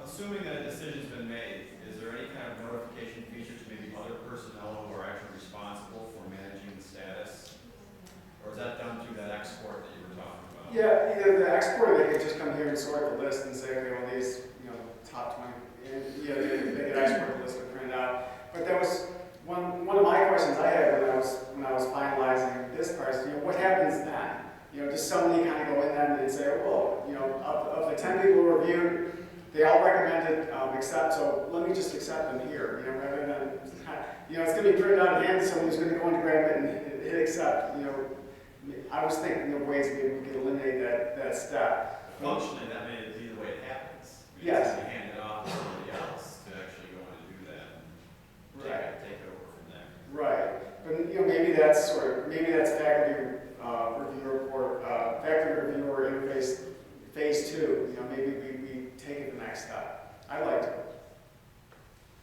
assuming that a decision's been made, is there any kind of notification feature to maybe other personnel who are actually responsible for managing the status? Or is that done through that export that you were talking about? Yeah, either the exporter, they could just come here and sort the list and say, okay, well, these, top 20, and, they could export the list and print it out. But that was one of my questions I had when I was finalizing this part is, what happens then? Does somebody kind of go in then and say, well, of the 10 people who reviewed, they all recommended accept, so let me just accept them here, rather than, it's going to be printed out and handed to someone who's going to go into GrAdMIT and hit accept, I was thinking of ways we could eliminate that step. Functionally, that may be the way it happens. Yes. You hand it off to somebody else to actually go in and do that and take it over from there. Right, but maybe that's faculty review report, faculty reviewer interface phase 2. Maybe we take it the next step. I like to.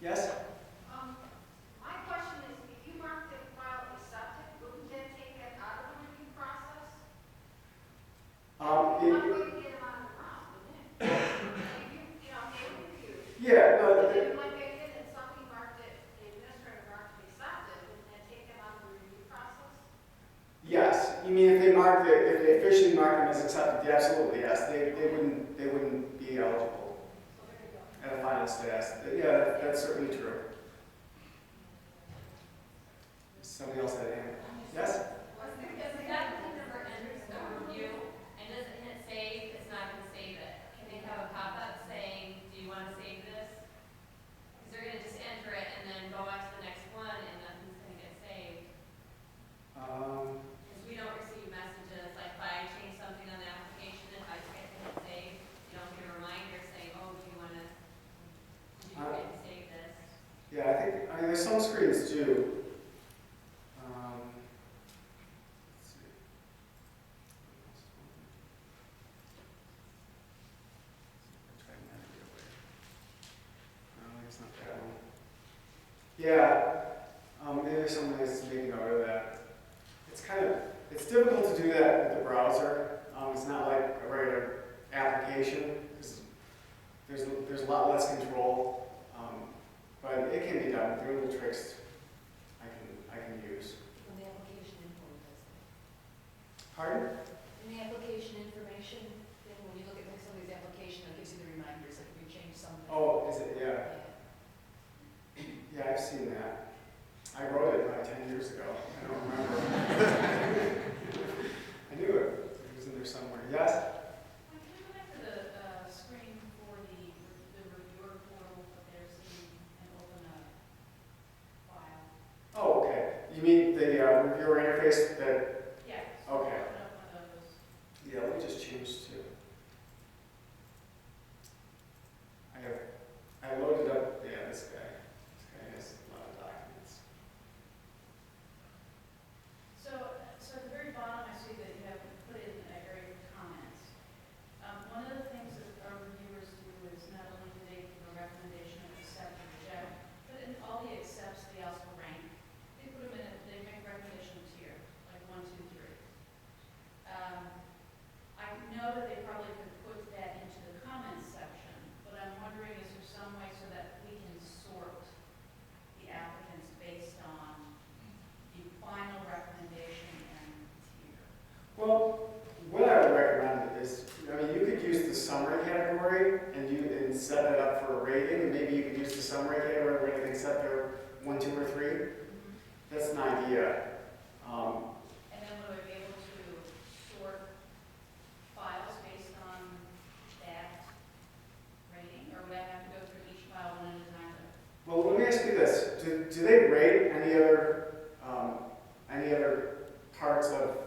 Yes? My question is, if you mark the file accepted, wouldn't that take it out of the review process? One way to get them out of the round, wouldn't it? They were reviewed. Yeah, no, But then you went back in and somebody marked it, the administrator marked it accepted, wouldn't that take them out of the review process? yes. You mean if they officially mark them as accepted? Yeah, absolutely, yes. They wouldn't be eligible So there you go. at a final status. Yeah, that's certainly true. Somebody else had a hand. Yes? If the applicant never enters the review and doesn't hit save, it's not going to save it. Can they have a pop-up saying, do you want to save this? Because they're going to just enter it and then go on to the next one and nothing's going to get saved. Because we don't receive messages like if I change something on the application, if I forget to hit save, you don't get a reminder saying, oh, do you want to save this? Yeah, there's some screens too. Let's see. Try and navigate away. Yeah, maybe someone needs to make a note of that. It's difficult to do that with the browser. It's not like a regular application, 'cause there's a lot less control. But it can be done. There are little tricks I can use. When the application info does that. Pardon? In the application information, then when you look at somebody's application, it gives you the reminders, like if you change something. Oh, is it? Yeah. Yeah, I've seen that. I wrote it about 10 years ago. I don't remember. I knew it. It was in there somewhere. Yes? Can you go back to the screen for the reviewer portal up there so you can open a file? Oh, okay. You mean the reviewer interface that, Yeah. okay. Open up one of those. Yeah, let me just change to. I loaded up, yeah, this guy. This guy has a lot of documents. So at the very bottom, I see that you have put in area of comments. One of the things that our reviewers do is not only do they give a recommendation of accept or reject, but in all the accepts, they also rank. They put them in, they make a recommendation tier, like 1, 2, 3. I know that they probably could put that into the comments section, but I'm wondering, is there some way so that we can sort the applicants based on the final recommendation and tier? Well, what I would recommend is, I mean, you could use the summary category and set it up for a rating, and maybe you could use the summary category where they accept their 1, 2, or 3. That's an idea. And then would I be able to sort files based on that rating, or would I have to go through each file one at a time? Well, let me ask you this: do they rate any other parts of?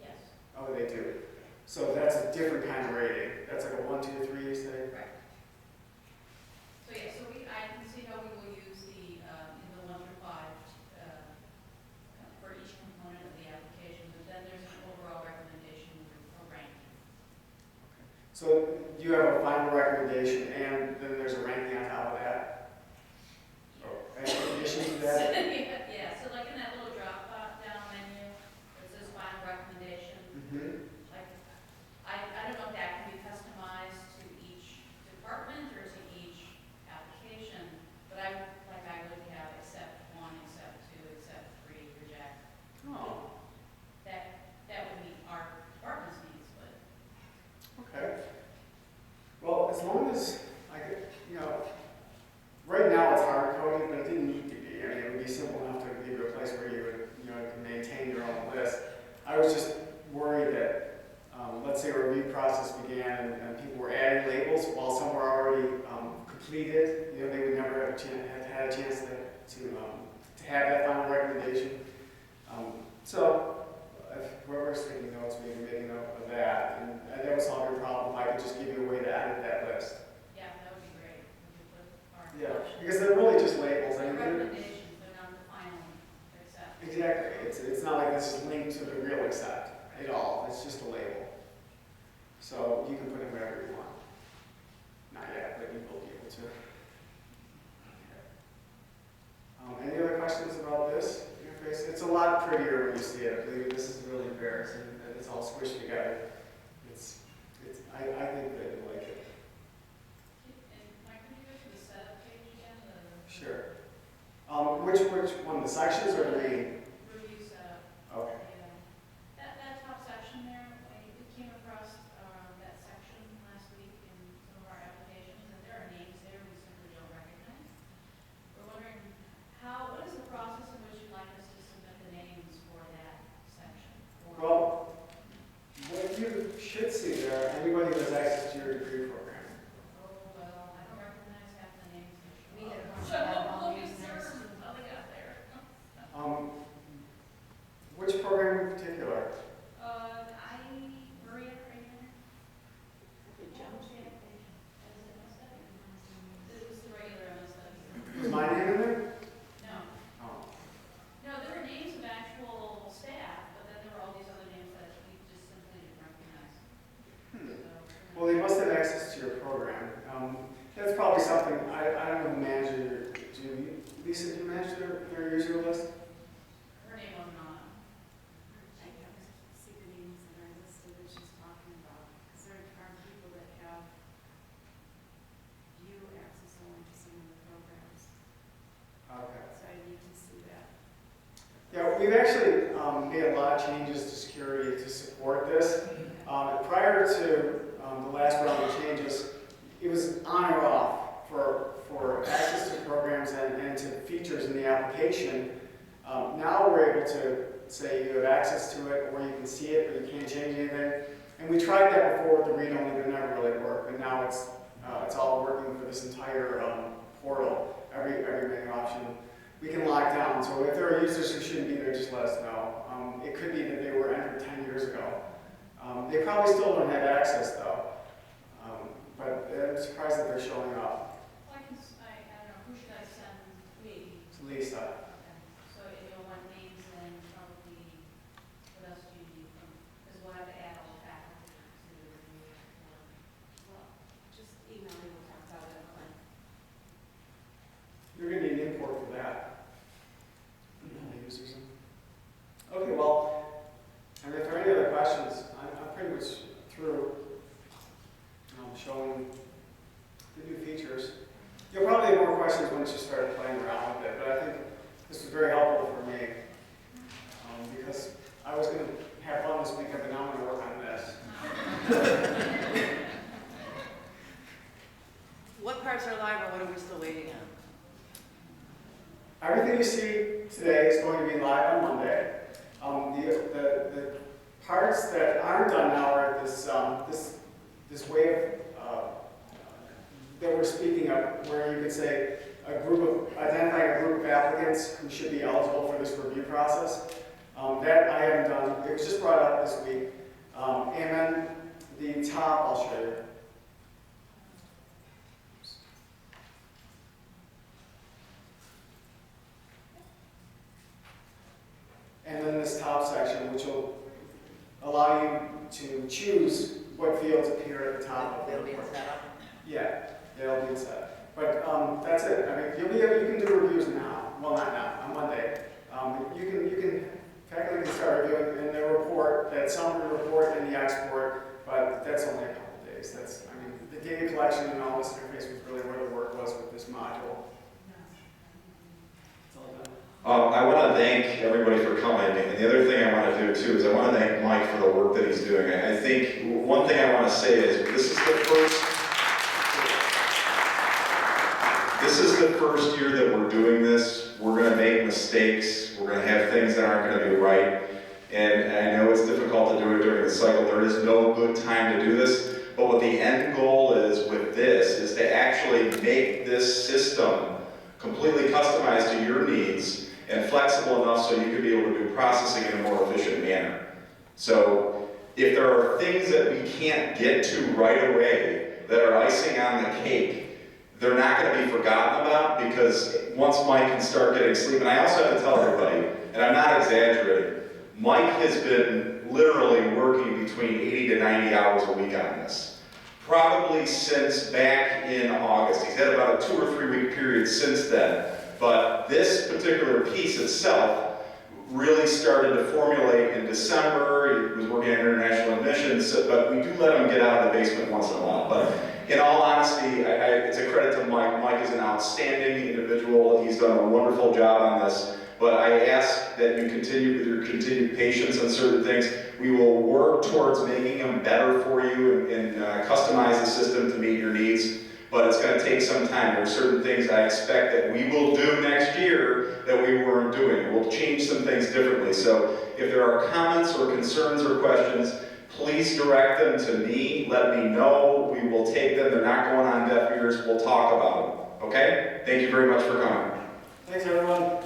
Yes. Oh, they do. So that's a different kind of rating. That's like a 1, 2, 3. You say? Correct. So yeah, so I can see how we will use the, in the 1 through 5, for each component of the application, but then there's an overall recommendation for ranking. So you have a final recommendation, and then there's a ranking on top of that. Oh, any addition to that? Yeah, so like in that little drop down menu, it says final recommendation, Mm-hmm. like, I don't know if that can be customized to each department or to each application, but I would have accept 1, accept 2, accept 3, reject. Oh, That would meet our department's needs, but. okay. Well, as long as I could, right now it's hard coding, but it didn't need to be. I mean, it would be simple enough to give you a place where you would, can maintain your own list. I was just worried that, let's say a review process began and people were adding labels while some were already completed. They would never have had a chance to have that final recommendation. So whoever's taking notes, maybe make a note of that, and that would solve your problem. I could just give you a way to edit that list. Yeah, that would be great. We could put our Yeah, options. because they're really just labels. I They're mean, they're- recommendations, they're not the final accept. exactly. It's not like this is linked to the real accept at all. It's just a label. So you can put in whatever you want. Not yet, but you will be able to. Okay. Any other questions about this interface? It's a lot prettier when you see it. Believe me, this is really embarrassing, and it's all squished together. I think that you like it. And Mike, can you go to the setup page again, Sure. Which one? The sections or the main? review setup? Okay. Yeah. That top section there, we came across that section last week in some of our applications, and there are names there we simply don't recognize. We're wondering what is the process in which you'd like us to submit the names for that section? Well, what you should see there, anybody who has access to your degree program. Oh, well, I don't recognize half the names. We had a bunch So of we'll volunteers use there. how they got there. Which program in particular? Maria, are you in there? Okay, John. It was the regular MSW. Was my name in there? No. Oh. No, there were names of actual staff, but then there were all these other names that we just simply didn't recognize. So, Well, they must have access to your program. That's probably something, I don't know who manages Lisa, did you manage their user list? Her name wasn't on it. I have see the names that are listed that she's talking about, because there are people that have view access only to some of the programs, Okay. so I need to see that. Yeah, we've actually made a lot of changes to security to support this. Prior to the last round of changes, it was on or off for access to programs and to features in the application. Now we're able to say you have access to it, or you can see it, but you can't change anything. And we tried that before with the read-only, but it never really worked. And now it's all working for this entire portal, every menu option. We can lock down, so if there are users who shouldn't be there, just let us know. It could be that they were entered 10 years ago. They probably still don't have access though, but I'm surprised that they're showing up. Well, I don't know, who should I send me? It's Lisa. So if you want names, then probably, what else do you need from, because we'll have to add all the faculty to the review. Well, just email me, we'll talk about it online. You're going to need an import for that. Users. Okay, well, I mean, if there are any other questions, I'm pretty much through showing the new features. You'll probably have more questions once you start playing around with it, but I think this was very helpful for me because I was going to have fun this weekend, but now I'm going to work on this. What parts are live and what are we still waiting on? Everything you see today is going to be live on Monday. The parts that aren't done now are this way of that we're speaking of, where you could say identifying a group of applicants who should be eligible for this review process. That I haven't done. It was just brought up this week. And then the top, I'll show you. And then this top section, which will allow you to choose what fields appear at the top of the It'll be report. set up? Yeah, it'll be set. But that's it. I mean, you can do reviews now. Well, not now, on Monday. Faculty can start reviewing in the report, that summary report and the export, but that's only a couple of days. The data collection and all this interface was really where the work was with this module. It's all done. I want to thank everybody for coming, and the other thing I want to do too is I want to thank Mike for the work that he's doing. I think one thing I want to say is this is the first year that we're doing this. We're going to make mistakes. We're going to have things that aren't going to be right. And I know it's difficult to do it during the cycle. There is no good time to do this. But what the end goal is with this is to actually make this system completely customized to your needs and flexible enough so you can be able to do processing in a more efficient manner. So if there are things that we can't get to right away that are icing on the cake, they're not going to be forgotten about, because once Mike can start getting sleep, and I also have to tell everybody, and I'm not exaggerating, Mike has been literally working between 80 to 90 hours a week on this. Probably since back in August. He's had about a 2 or 3 week period since then. But this particular piece itself really started to formulate in December. He was working on international admissions, but we do let him get out of the basement once in a while. But in all honesty, it's a credit to Mike. Mike is an outstanding individual. He's done a wonderful job on this. But I ask that you continue with your continued patience on certain things. We will work towards making them better for you and customize the system to meet your needs. But it's going to take some time. There are certain things I expect that we will do next year that we weren't doing. We'll change some things differently. So if there are comments or concerns or questions, please direct them to me. Let me know. We will take them. They're not going on deaf ears. We'll talk about them. Okay? Thank you very much for coming. Thanks, everyone.